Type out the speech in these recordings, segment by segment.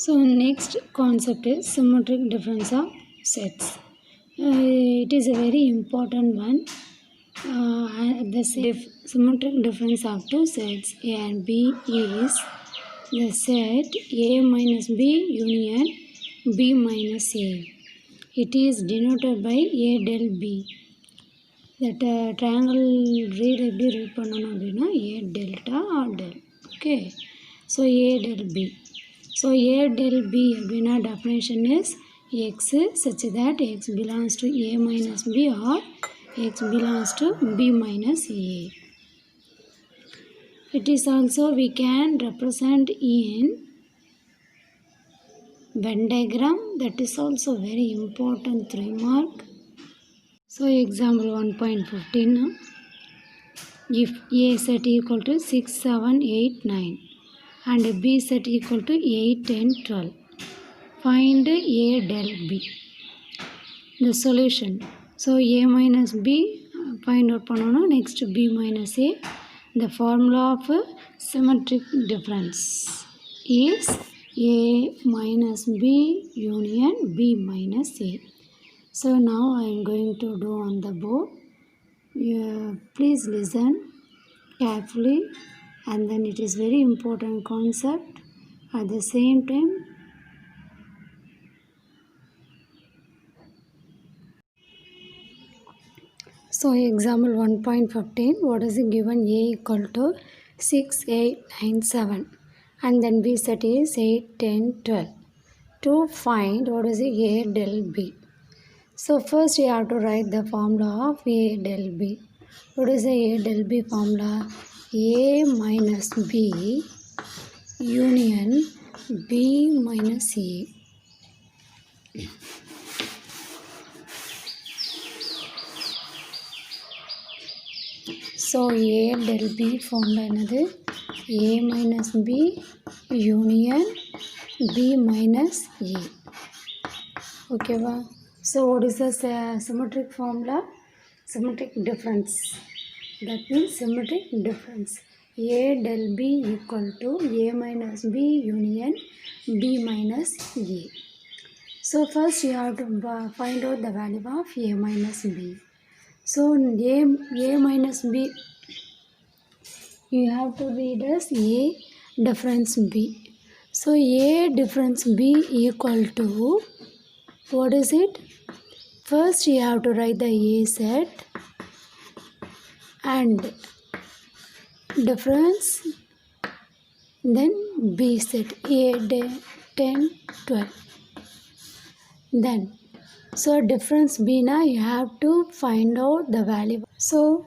So next concept is symmetric difference of sets. It is a very important one. The symmetric difference of two sets A and B is the set A minus B union B minus A. It is denoted by A del B. That triangle read எப்படி read பண்ணணும் அப்படின்னா A delta or del. Okay. So A del B. So A del B அப்படின்னா definition is x such that x belongs to A minus B or x belongs to B minus A. It is also we can represent in Venn diagram. That is also very important 3 mark. So example 1.15. If A set equal to 6, 7, 8, 9 and B set equal to 8, 10, 12. Find A del B. The solution. So A minus B find out பண்ணனும். Next B minus A. The formula of symmetric difference is A minus B union B minus A. So now I am going to do on the board. Please listen carefully, and then it is very important concept. At the same time, so example 1.15, what is it given? A equal to 6, 8, 9, 7 and then B set is 8, 10, 12. To find what is it? A del B. So first you have to write the formula of A del B. What is the A del B formula? A minus B union B minus A. So A del B formula another A minus B union B minus A. Okay, wow. So what is the symmetric formula? Symmetric difference. That means symmetric difference. A del B equal to A minus B union B minus A. So first you have to find out the value of A minus B. So A minus B, you have to read as A difference B. So A difference B equal to, what is it? First you have to write the A set and difference, then B set A 10, 12. Then so difference B now you have to find out the value. So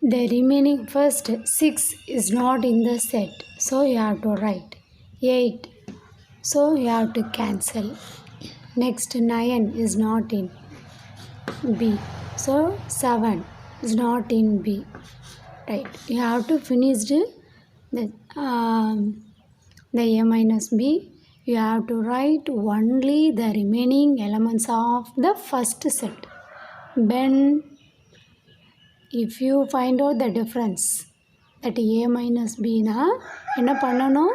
the remaining first 6 is not in the set, so you have to write 8, so you have to cancel. Next 9 is not in B, so 7 is not in B. Right, you have to finish the A minus B. You have to write only the remaining elements of the first set. Then if you find out the difference that A minus B na enna pannanum,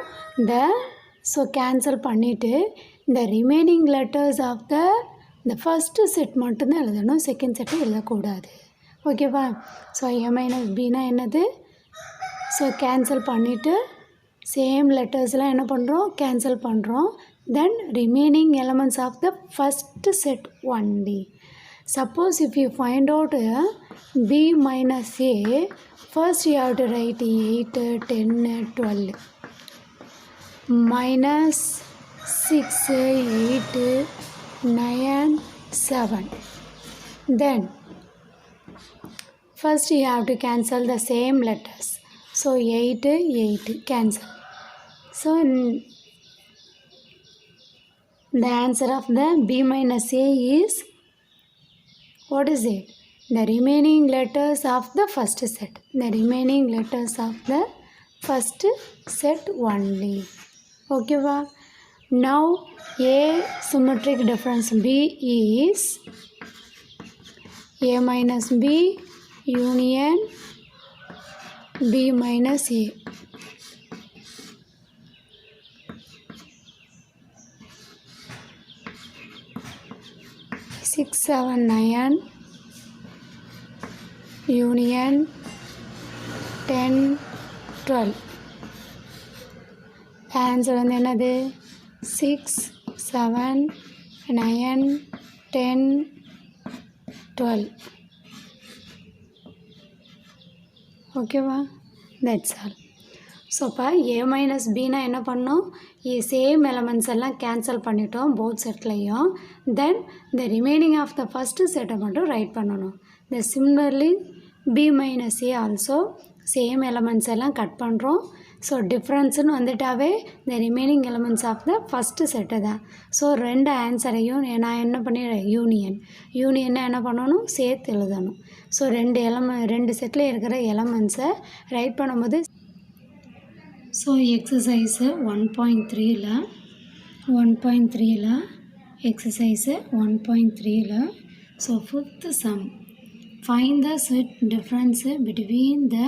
so cancel பண்ணிட்டு the remaining letters of the first set மட்டும் தான் எழுதணும், second set எழுதக்கூடாது. ஓகேவா? So A minus B na என்னது? So cancel பண்ணிவிட்டு same லெட்டர்ஸ்லாம் என்ன பண்ணுறோம்? கேன்சல் பண்ணுறோம். Then remaining elements of the first set only. Suppose if you find out B minus A, first you have to write 8, 10, 12. Minus 6, 8, 9, 7. Then first you have to cancel the same letters. So 8, 8 cancel. So the answer of the B minus A is, what is it? The remaining letters of the first set. The remaining letters of the first set only. Okay, wow. Now A symmetric difference B is A minus B union B minus A. 6 7 9 union 10 12. Answer வந்து என்னது 6 7 9 10 12. ஓகேவா, that's all. So இப்போ ஏ minus பின்னா என்ன பண்ணோம், same elements எல்லாம் cancel பண்ணிட்டோம் both செட்லையும். Then the remaining of the first செட்டை மட்டும் ரைட் பண்ணணும். The similarly B minus A also same elements எல்லாம் கட் பண்ணுறோம். ஸோ டிஃப்ரென்ஸுன்னு வந்துட்டாவே the remaining elements of the first set தான். ஸோ ரெண்டு ஆன்சரையும் நான் என்ன பண்ணிடுறேன், யூனியன்னா என்ன பண்ணணும், சேர்த்து எழுதணும். ஸோ ரெண்டு செட்டில் இருக்கிற எலமெண்ட்ஸை ரைட் பண்ணும்போது ஸோ எக்ஸசைஸு 1.3ல் எக்ஸசைஸு 1.3ல் so fifth sum, find the set difference between the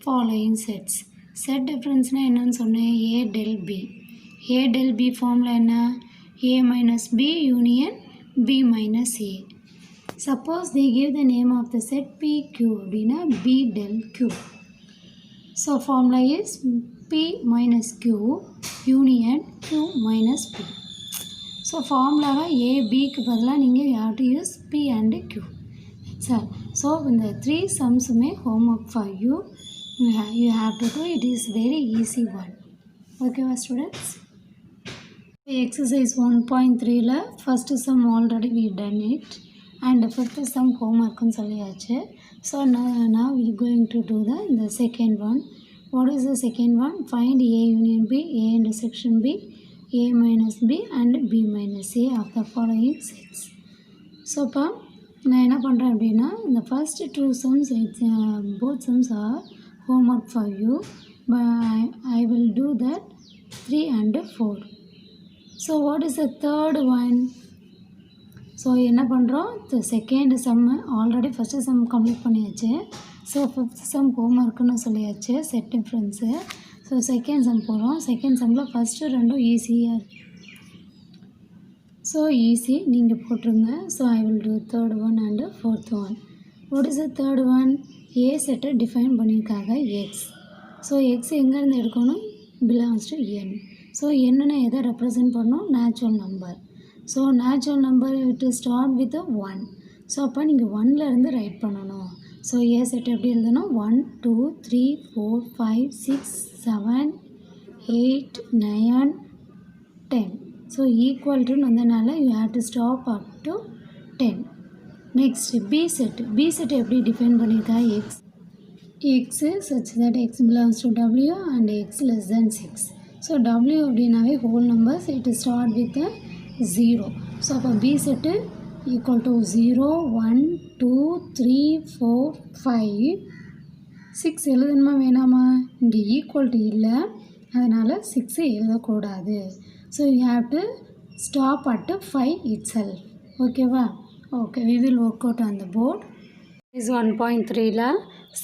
following sets. Set டிஃப்ரென்ஸ்னால் என்னன்னு சொன்னேன், ஏ டெல் பி ஃபார்மில் என்ன, A minus B union B minus A. Suppose they give the name of the set PQ அப்படின்னா B del Q. So formula is P minus Q union Q minus P. So formula A Bக்கு பதிலாக நீங்கள் you have to use P and Q. So இந்த 3 sumsமே homework for you. You have to do it. Is very easy one. Okay students. Exercise 1.3ல first sum already we done it. And fifth sum homework சொல்லியாச்சு. So now we going to do the second one. What is the second one? Find A union B, A intersection B, A minus B and B minus A of the following sets. So இப்போ நான் என்ன பண்ணுறேன் அப்படின்னா, இந்த first two sums both sums are homework for you, but I will do that 3 and 4. So what is the third one? So என்ன பண்ணுறோம், second sum already first sum complete பண்ணியாச்சு. So fifth sum ஹோம்ஒர்க்குன்னு சொல்லியாச்சு set difference. So second sum போகிறோம். Second சம்மில் first ரெண்டும் ஈஸியாக so easy நீங்கள் போட்டுருங்க. So I will do third one and fourth one. What is the third one, A செட்டை டிஃபைன் பண்ணியிருக்காங்க எக்ஸ். ஸோ எக்ஸ் எங்கேருந்து எடுக்கணும், பிலாங்ஸ் டு என். ஸோ என்னென்ன எதை ரெப்ரசன்ட் பண்ணணும், natural number. So natural number it start with 1. So அப்போ நீங்கள் 1லேருந்து right பண்ணணும். ஸோ ஏ செட் எப்படி எழுதணும், 1 2 3 4 5 6 7 8 9 10. ஸோ ஈக்குவல்ட்டுன்னு வந்ததுனால you have to stop up to 10. Next B set எப்படி டிஃபைன் பண்ணியிருக்கா, x such that x belongs to W and x less than 6. So W அப்படின்னாவே whole numbers it start with 0. So அப்போ B set equal to 0 1 2 3 4 5 6 எழுதணுமா வேணாமா, இங்கே equal to இல்லை, அதனால் 6 எழுதக்கூடாது. So you have to stop at 5 itself. ஓகேவா, okay we will work out on the board. Is 1.3ல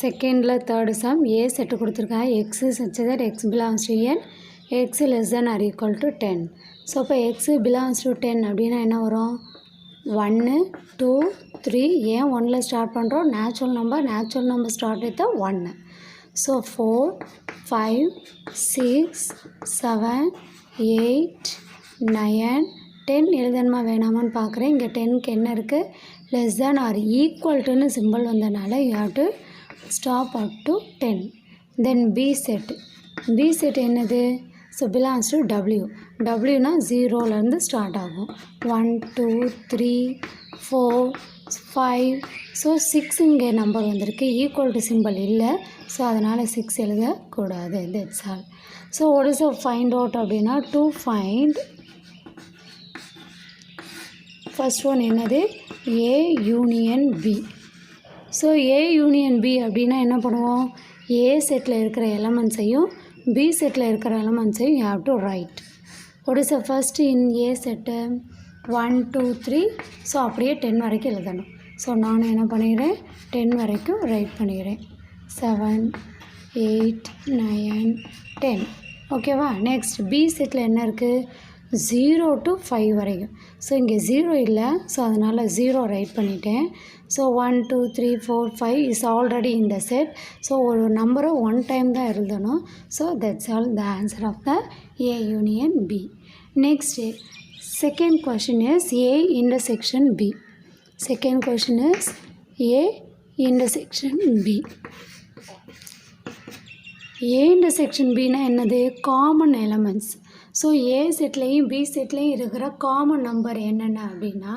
செகண்டில் தேர்டு சம் ஏ செட்டு கொடுத்துருக்கா x such that x belongs to N, x less than or equal to 10. So இப்போ x belongs to 10 அப்படின்னா என்ன வரும், 1 2 3. ஏன் 1ல் ஸ்டார்ட் பண்ணுறோம், natural number start with 1. So 4 5 6 7 8 9 10 எழுதணுமா வேணாமான்னு பார்க்குறேன். இங்கே 10க்கு என்ன இருக்குது, லெஸ் தேன் ஆர் ஈக்குவல்ட்டுன்னு சிம்பிள் வந்ததுனால you have to stop up to 10. Then B set என்னது, ஸோ பிலாங்ஸ் டு டபிள்யூனா 0லேருந்து ஸ்டார்ட் ஆகும். 1 2 3 4 5. ஸோ 6 இங்கே நம்பர் வந்திருக்கு, ஈக்குவல் டு சிம்பிள் இல்லை, ஸோ அதனால் 6 எழுதக்கூடாது. That's all. So what is find out அப்படின்னா, டு ஃபைண்ட் ஃபஸ்ட் ஒன் என்னது, A union B. So A union B அப்படின்னா என்ன பண்ணுவோம், ஏ செட்டில் இருக்கிற எலமெண்ட்ஸையும் பி செட்டில் இருக்கிற எலமெண்ட்ஸையும் you have to write. What is first in A set 1 2 3. So அப்படியே 10 வரைக்கும் எழுதணும். ஸோ நானும் என்ன பண்ணிடுறேன், 10 வரைக்கும் ரைட் பண்ணிடுறேன். 7 8 9 10. ஓகேவா. நெக்ஸ்ட் பி செட்டில் என்ன இருக்குது, 0 to 5 வரைக்கும். ஸோ இங்கே 0 இல்லை, ஸோ அதனால் 0 ரைட் பண்ணிட்டேன். So 1 2 3 4 5 is already in the set. So ஒரு நம்பரை 1 டைம் தான் எழுதணும். So that's all the answer of the A union B. Next, second question is A intersection B. Second question is A intersection B. A intersection B னா என்னது? Common elements. So A செட்லேயும் B செட்லேயும் இருக்கிற common number என்னென்ன அப்படின்னா,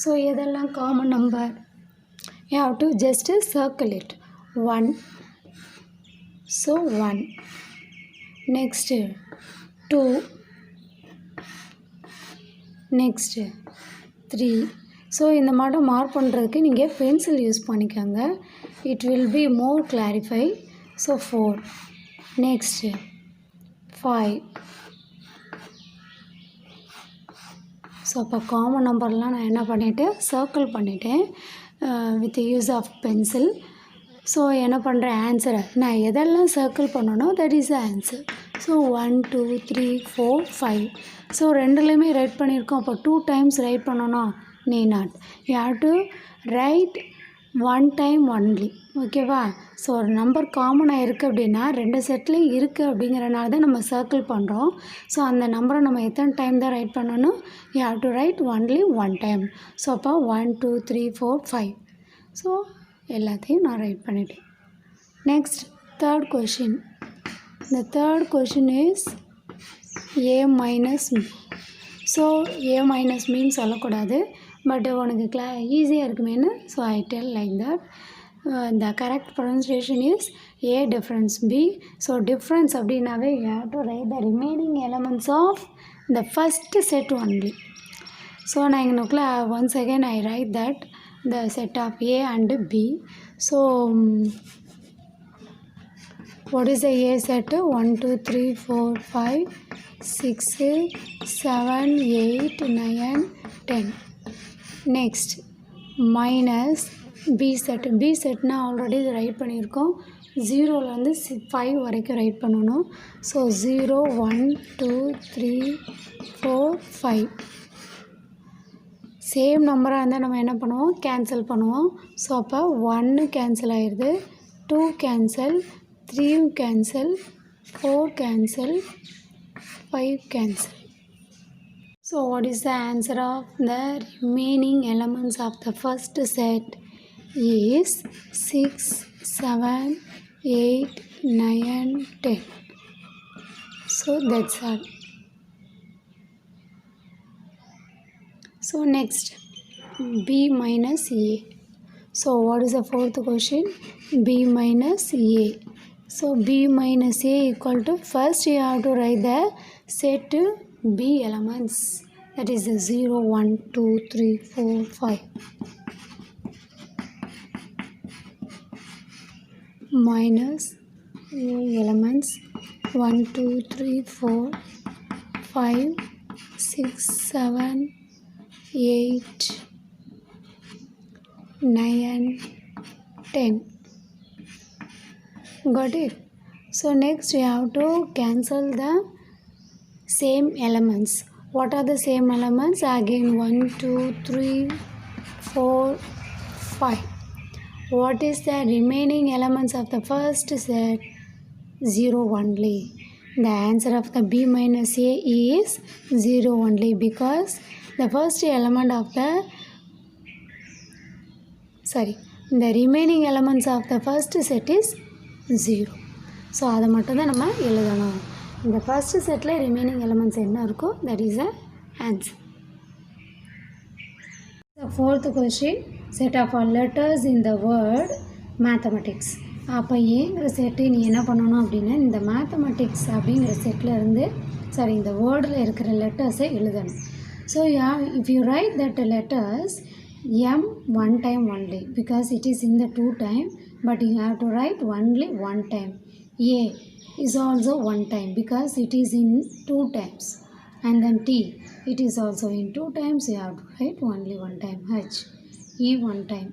so எதெல்லாம் common number? You have to just circle it. 1, so 1. Next 2, next 3. So இந்த மாதிரி மார்க் பண்ணுறதுக்கு நீங்கள் பென்சில் யூஸ் பண்ணிக்கோங்க. It will be more clarify. So 4. Next 5. So அப்போ காமன் நம்பர்லாம் நான் என்ன பண்ணிவிட்டேன்? சர்க்கிள் பண்ணிட்டேன் with use of pencil. So என்ன பண்ணுறேன்? ஆன்சரை நான் எதெல்லாம் சர்க்கிள் பண்ணணும், that is the answer. So 1 2 3 4 5. So ரெண்டுலேயுமே ரைட் பண்ணியிருக்கோம். அப்போ 2 டைம்ஸ் ரைட் பண்ணணும். need not. You have to write 1 time only. ஓகேவா? ஸோ ஒரு நம்பர் காமனாக இருக்குது அப்படின்னா 2 செட்லேயும் இருக்குது அப்படிங்கிறனால தான் நம்ம சர்க்கிள் பண்ணுறோம். ஸோ அந்த நம்பரை நம்ம எத்தனை டைம் தான் ரைட் பண்ணணும்? you have to write only 1 time. So அப்போ 1 2 3 4 5. ஸோ எல்லாத்தையும் நான் ரைட் பண்ணிட்டேன். Next third question. The third question is A minus B. ஸோ A minus Bன்னு சொல்லக்கூடாது, பட் உனக்கு ஈஸியாக இருக்குமேனு so I tell like that. The correct pronunciation is A difference B. So difference அப்படின்னாவே you have to write the remaining elements of the first set only. So நான் இங்கே once again I write that the set of A and B. So what is the A set? 1 2 3 4 5 6 7 8 9 10. Next minus B set. B setனா already இது write பண்ணியிருக்கோம். 0லேருந்து 5 வரைக்கும் right பண்ணணும். So 0 1 2 3 4 5. Same நம்பராக இருந்தால் நம்ம என்ன பண்ணுவோம்? கேன்சல் பண்ணுவோம். ஸோ அப்போ 1 கேன்சல் ஆயிடுது, 2 cancel, 3 cancel, 4 cancel, 5 cancel. So what is the answer of the remaining elements of the first set? Is 6 7 8 9 10. So that's all. So next B minus A. So what is the fourth question? B minus A. So B minus A equal to, first you have to write the set B elements, that is 0 1 2 3 4 5 minus A elements 1 2 3 4 5 6 7 8 9 10. Got it? So next we have to cancel the same elements. What are the same elements? Again 1 2 3 4 5. What is the remaining elements of the first set? 0 only. The answer of the B minus A is 0 only, because the first element of the the remaining elements of the first set is 0. So அதை மட்டும்தான் நம்ம எழுதணும். இந்த first settle remaining elements என்ன இருக்கோ that is a answer. Fourth question, set of all letters in the word mathematics. அப்போ ஏங்கிற set நீ என்ன பண்ணணும் அப்படின்னா, இந்த மேத்தமெட்டிக்ஸ் அப்படிங்கிற செட்டில் இருந்து இந்த வேர்டில் இருக்கிற லெட்டர்ஸை எழுதணும். So if you right that letters M 1 time only, because it is in the 2 time, but you have to write only 1 time. A is also 1 time because it is in 2 times, and then T, it is also in 2 times, you have to write only 1 time. H, E 1 time,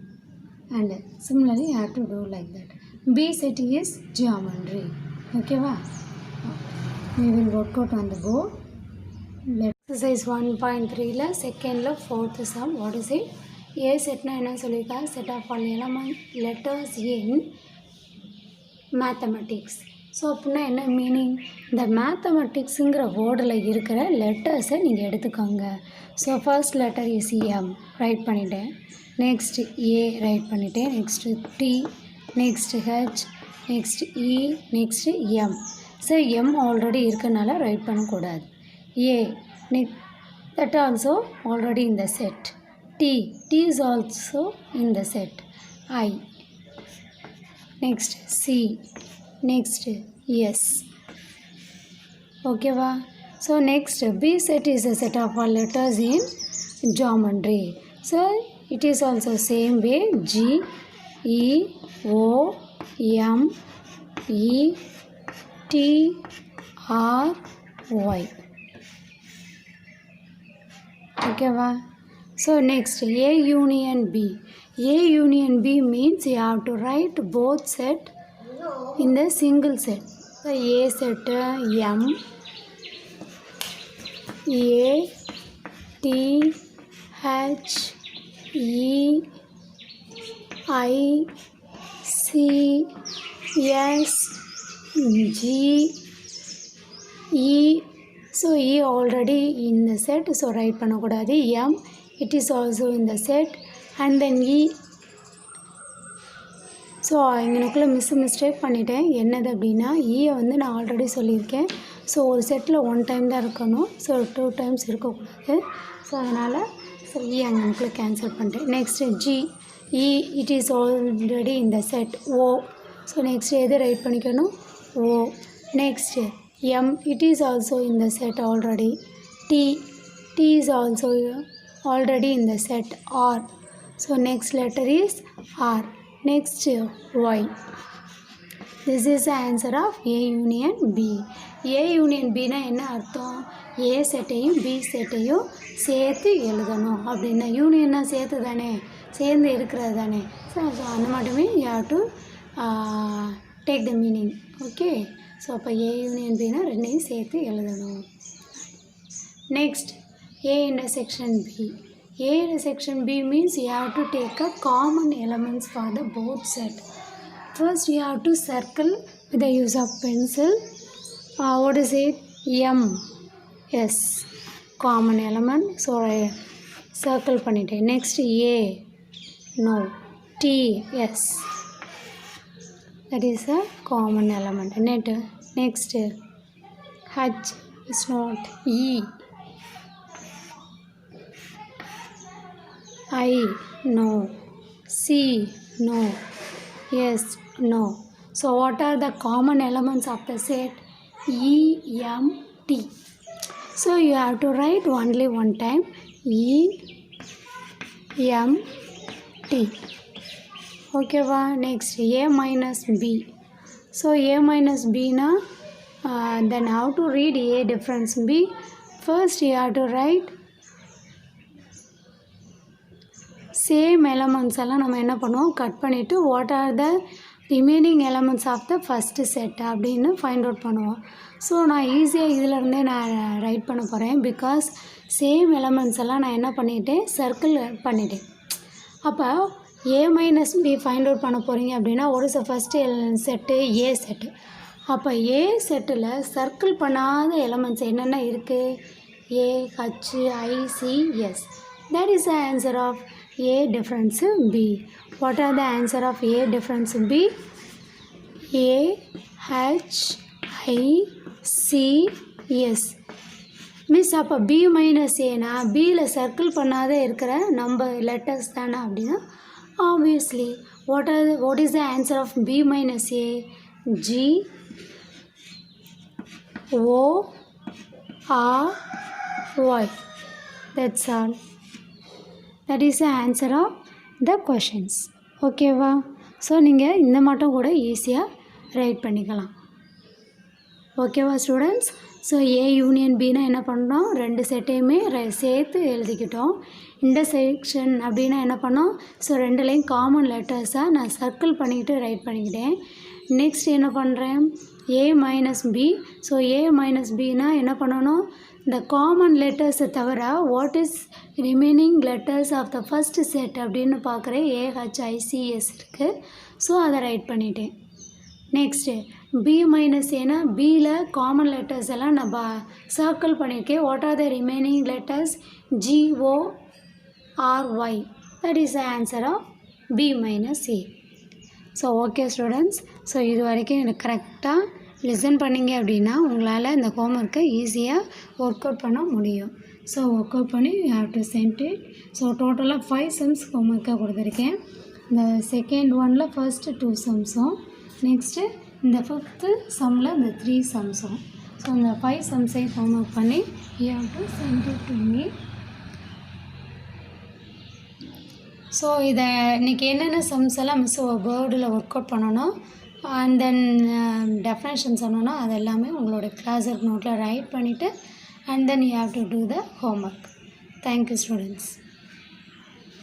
and similarly you have to do like that. B set is geometry. Okay, we will work out on the board. exercise 1.3ல செகண்டில் 4th sum. What is it? A setனா என்ன சொல்லியிருக்காங்க? Set of all element letters in mathematics. So அப்படின்னா என்ன meaning? இந்த மேத்தமெட்டிக்ஸுங்கிற வேர்டில் இருக்கிற லெட்டர்ஸை நீங்கள் எடுத்துக்கோங்க. So first letter is M write பண்ணிட்டேன். நெக்ஸ்ட் ஏ ரைட் பண்ணிட்டேன். Next T, next H, next E, next M. So M already இருக்கனால ரைட் பண்ணக்கூடாது. A that also already in the set. T is also in the set. I, next C, next S. Okay va? So next B set is a set of all letters in geometry. So it is also same way. G, E, O, M, E, T, R, Y. Okay va? So next A union B. A union B means you have to write both set in the single set. So A set M, A, T, H, E, I, C, S, G, E. So E already in the set, so write பண்ணக்கூடாது. M, it is also in the set, and then E. So இங்கனுக்குள்ளே mistake பண்ணிட்டேன். என்னது அப்படின்னா ஈயை வந்து நான் already சொல்லியிருக்கேன். So ஒரு settle 1 time தான் இருக்கணும். ஸோ 2 டைம்ஸ் இருக்கக்கூடாது. ஸோ அதனால் ஸோ ஈ அங்கனுக்குள்ளே கேன்சல் பண்ணிட்டேன். Next G, E, it is already இந்த செட். ஓ, ஸோ நெக்ஸ்ட் எது ரைட் பண்ணிக்கணும்? O. Next M, it is also in the set already. T is also already in the set. R, so next letter is R. Next Y. This is the answer of A union B. A union B na என்ன அர்த்தம்? A செட்டையும் B செட்டையும் சேர்த்து எழுதணும். அப்படின்னா யூனியன்னா சேர்த்து தானே, சேர்ந்து இருக்கிறது தானே. ஸோ அந்த மட்டுமே you have to take the meaning. Okay. So அப்போ ஏ யூனியன் பின்னா ரெண்டையும் சேர்த்து எழுதணும். Next A intersection B. A intersection B means you have to take a common elements for the both set. First you have to circle with the use of pencil. What is it? M, S common element. So circle பண்ணிட்டேன். Next A, no. T, S, that is a common element. Next H is not. E, I, no. C, no. S, no. So what are the common elements of the set? E, M, T. So you have to write only one time. E, M, T. Okay va? Next A minus B. So A minus B na then how to read A difference B? First you have to write same elements எல்லாம் நம்ம என்ன பண்ணுவோம், cut பண்ணிவிட்டு what are the remaining elements of the first set அப்படின்னு find out பண்ணுவோம். So நான் ஈஸியாக இதிலருந்தே நான் ரைட் பண்ண போகிறேன். பிகாஸ் சேம் எலமெண்ட்ஸ் எல்லாம் நான் என்ன பண்ணிட்டேன், சர்க்கிள் பண்ணிட்டேன். அப்போ A minus B find out பண்ண போகிறீங்க அப்படின்னா ஒரு ஃபஸ்ட்டு செட்டு ஏ செட்டு. அப்போ ஏ செட்டில் சர்க்கிள் பண்ணாத எலமெண்ட்ஸ் என்னென்ன இருக்குது? A, H, I, C, S. That is the answer of A difference B. What are the answer of A difference B? A, H, I, C, S. Miss அப்போ B minus ஏனா பியில் circle பண்ணாத இருக்கிற நம்ம லெட்டர்ஸ் தானே அப்படின்னா obviously what is the answer of B minus A? G, O, R, Y. That's all. That is the answer of the questions. Okay va? So நீங்கள் இந்த மட்டும் கூட ஈஸியாக ரைட் பண்ணிக்கலாம். ஓகேவா ஸ்டூடெண்ட்ஸ்? ஸோ ஏ யூனியன் பின்னா என்ன பண்ணோம், ரெண்டு செட்டையுமே சேர்த்து எழுதிக்கிட்டோம். இன்டர்செக்ஷன் அப்படின்னா என்ன பண்ணோம், ஸோ ரெண்டுலேயும் காமன் லெட்டர்ஸாக நான் சர்க்கிள் பண்ணிக்கிட்டு ரைட் பண்ணிக்கிட்டேன். நெக்ஸ்ட் என்ன பண்ணுறேன், A minus B. So A minus பின்னா என்ன பண்ணணும், இந்த காமன் லெட்டர்ஸை தவிர what is remaining letters of the first set அப்படின்னு பார்க்குறேன். AHICS இருக்குது. ஸோ அதை ரைட் பண்ணிட்டேன். நெக்ஸ்ட்டு B மைனஸ் ஏன்னா பியில் காமன் லெட்டர்ஸ் எல்லாம் நான் சர்க்கிள் பண்ணியிருக்கேன். What are the remaining letters? GORY. That is the answer of B minus A. So okay students, so இது வரைக்கும் எனக்கு கரெக்டாக லிசன் பண்ணிங்க அப்படின்னா உங்களால் இந்த ஹோம்ஒர்க்கை ஈஸியாக ஒர்க் அவுட் பண்ண முடியும். ஸோ ஒர்க் அவுட் பண்ணி you have to send it. So டோட்டலாக 5 சம்ஸ் ஹோம்ஒர்க்காக கொடுத்துருக்கேன். இந்த செகண்ட் ஒனில் ஃபர்ஸ்ட்டு 2 சம்ஸும், நெக்ஸ்ட்டு இந்த 5th சம்மில் இந்த 3 சம்ஸும். ஸோ இந்த 5 சம்ஸையும் ஹோம்ஒர்க் பண்ணி you have to send it to me. So இதை இன்றைக்கி என்னென்ன சம்ஸ் எல்லாம் மிஸ் வேர்டில் ஒர்க் அவுட் பண்ணணும் அண்ட் தென் டெஃபினேஷன் சொன்னோன்னா அது எல்லாமே உங்களோட கிளாஸ் ஒர்க் நோட்டில் ரைட் பண்ணிவிட்டு and then you have to do the homework. Thank you students.